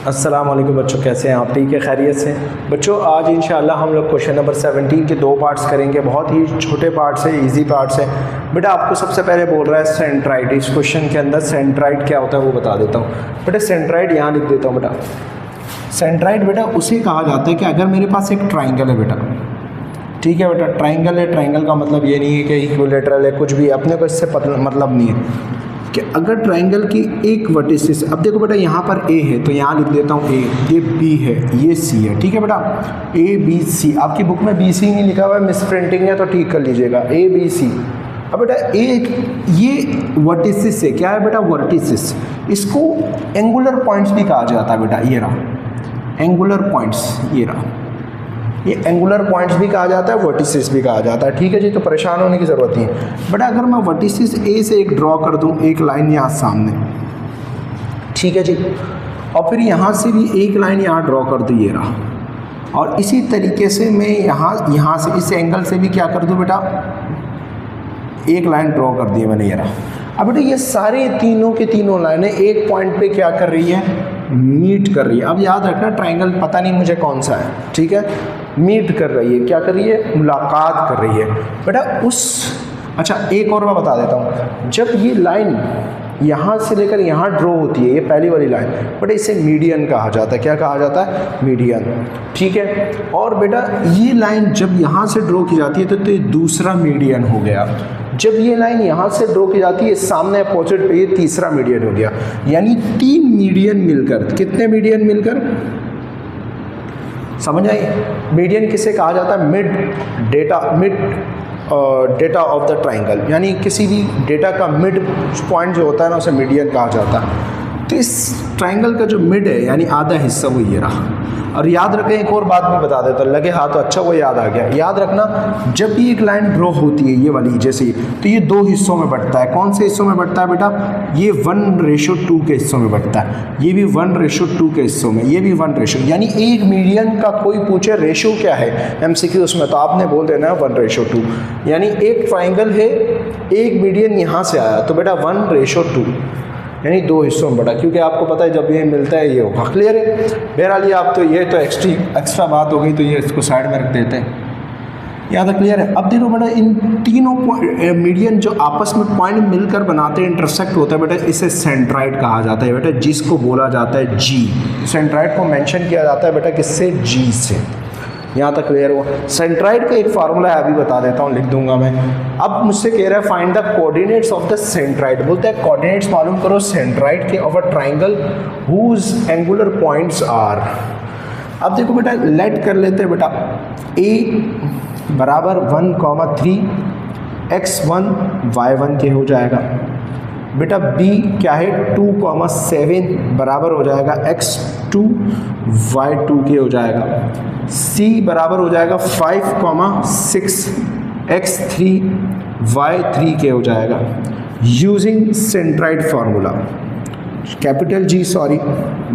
अस्सलाम वालेकुम बच्चों, कैसे हैं आप? ठीक है, खैरियत से बच्चों। आज इंशाल्लाह हम लोग क्वेश्चन नंबर 17 के 2 पार्ट्स करेंगे। बहुत ही छोटे पार्ट्स हैं, इजी पार्ट्स हैं। बेटा आपको सबसे पहले बोल रहा है सेंट्राइड। इस क्वेश्चन के अंदर सेंट्राइड क्या होता है वो बता देता हूँ। बेटा सेंट्राइड यहाँ लिख देता हूँ। बेटा सेंट्राइड बेटा उसे कहा जाता है कि अगर मेरे पास एक ट्राइंगल है बेटा, ठीक है बेटा, ट्राइंगल है। ट्राइंगल का मतलब ये नहीं है कि इक्विलेटरल है, कुछ भी, अपने को इससे मतलब नहीं है कि अगर ट्राइंगल की एक वर्टिसेस, अब देखो बेटा यहाँ पर ए है तो यहाँ लिख देता हूँ ए, ये बी है, ये सी है, ठीक है बेटा, ए बी सी। आपकी बुक में बी सी नहीं लिखा हुआ है, मिस प्रिंटिंग है तो ठीक कर लीजिएगा, ए बी सी। अब बेटा ये वर्टिसेस है, क्या है बेटा? वर्टिसेस। इसको एंगुलर पॉइंट्स भी कहा जाता है बेटा, ये रहा एंगुलर पॉइंट्स, ये रहा, ये एंगुलर पॉइंट्स भी कहा जाता है, वर्टिसेस भी कहा जाता है, ठीक है जी। तो परेशान होने की ज़रूरत नहीं है बेटा। अगर मैं वर्टिसेस ए से एक ड्रॉ कर दूं, एक लाइन यहाँ सामने, ठीक है जी, और फिर यहाँ से भी एक लाइन यहाँ ड्रॉ कर दूँ, ये रहा, और इसी तरीके से मैं यहाँ से इस एंगल से भी क्या कर दूँ बेटा, एक लाइन ड्रॉ कर दी मैंने, ये रहा। अब बेटा ये सारे तीनों के तीनों लाइनें एक पॉइंट पे क्या कर रही है? मीट कर रही है। अब याद रखना ट्राइंगल पता नहीं मुझे कौन सा है, ठीक है, मीट कर रही है, क्या कर रही है? मुलाकात कर रही है बेटा अच्छा एक और मैं बता देता हूँ। जब ये लाइन यहाँ से लेकर यहाँ ड्रॉ होती है, ये पहली वाली लाइन, बेटा इसे मीडियन कहा जाता है। क्या कहा जाता है? मीडियन, ठीक है। और बेटा ये लाइन जब यहाँ से ड्रॉ की जाती है तो ये दूसरा मीडियन हो गया। जब ये लाइन यहाँ से ड्रॉ की जाती है सामने अपोजिट पे, ये तीसरा मीडियन हो गया। यानी 3 मीडियन मिलकर, कितने मीडियन मिलकर? समझ आइए, मीडियन किसे कहा जाता है? Mid data of the triangle, यानी किसी भी डेटा का मिड पॉइंट जो होता है ना, उसे मीडियन कहा जाता है। तो इस ट्राइंगल का जो मिड है यानी आधा हिस्सा वो ये रहा। और याद रखें, एक और बात मैं बता देता हूँ, लगे हाँ तो अच्छा वो याद आ गया। याद रखना जब भी एक लाइन ड्रॉ होती है ये वाली जैसे, तो ये 2 हिस्सों में बढ़ता है। कौन से हिस्सों में बढ़ता है बेटा? ये 1:2 के हिस्सों में बढ़ता है, ये भी 1:2 के हिस्सों में, ये भी 1:, यानी एक मीडियन का कोई पूछे रेशो क्या है MCQ में, तो आपने बोल देना है 1:2। यानी एक ट्राइंगल है, एक मीडियन यहाँ से आया तो बेटा 1:2, यानी 2 हिस्सों में बढ़ा, क्योंकि आपको पता है जब ये मिलता है ये होगा। क्लियर है? बहरहाल ये आप तो ये तो एक्स्ट्रा बात हो गई, तो ये इसको साइड में रख देते हैं। याद है? क्लियर है? अब देखो बेटा इन तीनों मीडियन जो आपस में पॉइंट मिलकर बनाते हैं, इंटरसेक्ट होता है बेटा, इसे सेंट्राइड कहा जाता है बेटा, जिसको बोला जाता है जी। सेंट्राइड को मेंशन किया जाता है बेटा किससे? जी से। यहाँ तक क्लियर हुआ? सेंट्राइड का एक फार्मूला है, अभी बता देता हूँ, लिख दूंगा मैं। अब मुझसे कह रहा है find the coordinates of the centroid. बोलते हैं कोऑर्डिनेट्स मालूम करो सेंट्राइड के of a triangle whose angular points are. अब देखो बेटा लेट कर लेते हैं बेटा, a बराबर 1,3 x1 y1 के हो जाएगा बेटा। b क्या है? 2,7 बराबर हो जाएगा x2 y2 के हो जाएगा। c बराबर हो जाएगा 5,6 x3 y3 के हो जाएगा। Using centroid formula, capital G sorry,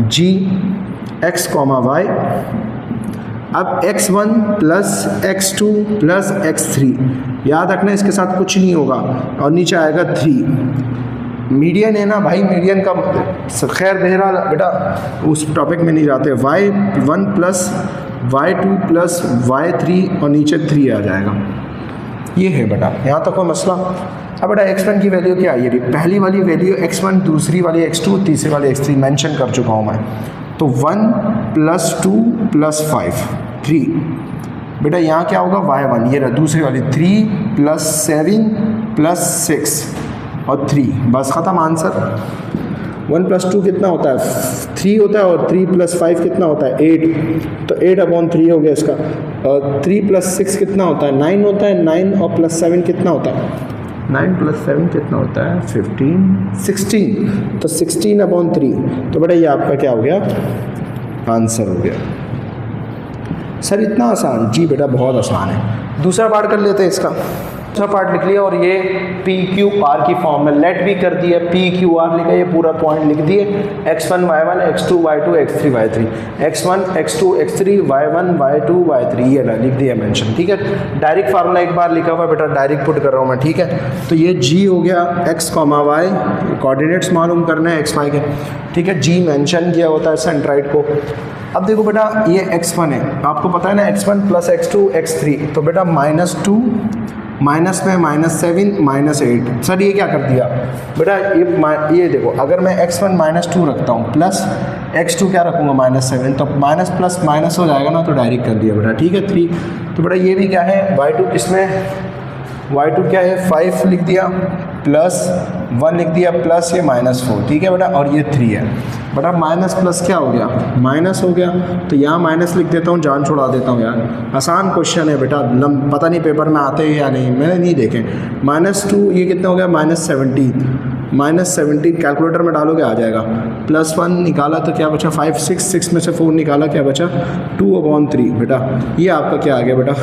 g x, y। अब x1 plus x2 plus x3, याद रखना इसके साथ कुछ नहीं होगा, और नीचे आएगा 3। मीडियन है ना भाई, मीडियन का खैर बहरहाल बेटा उस टॉपिक में नहीं जाते। y1 plus y2 plus y3 और नीचे 3 आ जाएगा। ये है बेटा, यहाँ तक कोई मसला? अब बेटा x1 की वैल्यू क्या है? ये पहली वाली वैल्यू x1, दूसरी वाली x2, तीसरी वाली x3 मेंशन कर चुका हूँ मैं। तो 1 प्लस 2 प्लस 5 3 बेटा, यहाँ क्या होगा? y1, ये रहा दूसरी वाली, 3 प्लस 7 प्लस 6 और 3, बस ख़त्म आंसर। 1 प्लस 2 कितना होता है? 3 होता है, और 3 प्लस 5 कितना होता है? 8, तो 8/3 हो गया इसका। और 3 प्लस 6 कितना होता है? 9 होता है। 9 और प्लस 7 कितना होता है? 9 प्लस 7 कितना होता है? 16, तो 16/3। तो बेटा ये आपका क्या हो गया? आंसर हो गया। सर इतना आसान? जी बेटा बहुत आसान है। दूसरा पार्ट कर लेते हैं इसका। दूसरा पार्ट लिख लिया और ये पी क्यू आर की फॉर्म में लेट भी कर दिया, पी क्यू आर लिखा, ये पूरा पॉइंट लिख दिए, x1 y1 x2 y2 x3 y3, x1 x2 x3 y1 y2 y3, ये लिख दिया मेंशन। ठीक है, डायरेक्ट फार्मूला एक बार लिखा हुआ बेटा, डायरेक्ट पुट कर रहा हूँ मैं। ठीक है, तो ये g हो गया x, y, कोऑर्डिनेट्स मालूम करना है x y के। ठीक है, g मेंशन किया होता है सेंट्राइड को। अब देखो बेटा ये x1 है, आपको पता है ना x1 प्लस x2 x3, तो बेटा -2 माइनस में -7 -8। सर ये क्या कर दिया बेटा, ये देखो, अगर मैं x1 -2 रखता हूँ प्लस x2 क्या रखूँगा -7, तो माइनस प्लस माइनस हो जाएगा ना, तो डायरेक्ट कर दिया बेटा। ठीक है, 3। तो बेटा ये भी क्या है, y2 किसमें, y2 क्या है 5 लिख दिया, प्लस 1 लिख दिया, प्लस ये -4। ठीक है बेटा, और ये 3 है बेटा। माइनस प्लस क्या हो गया, माइनस हो गया, तो यहाँ माइनस लिख देता हूँ, जान छुड़ा देता हूँ यार। आसान क्वेश्चन है बेटा, पता नहीं पेपर में आते हैं या नहीं, मैंने नहीं देखे। -2 ये कितना हो गया, -17 कैलकुलेटर में डालोगे आ जाएगा। +1 निकाला तो क्या बचा 5, 6 में से 4 निकाला क्या बचा 2/3 बेटा। ये आपका क्या आ गया बेटा,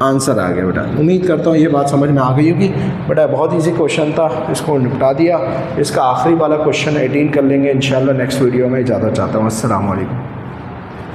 आंसर आ गया बेटा। उम्मीद करता हूँ ये बात समझ में आ गई होगी बेटा। बहुत इजी क्वेश्चन था, इसको निपटा दिया। इसका आखिरी वाला क्वेश्चन 18 कर लेंगे इंशाल्लाह नेक्स्ट वीडियो में। इजाज़त चाहता हूँ। अस्सलाम वालेकुम।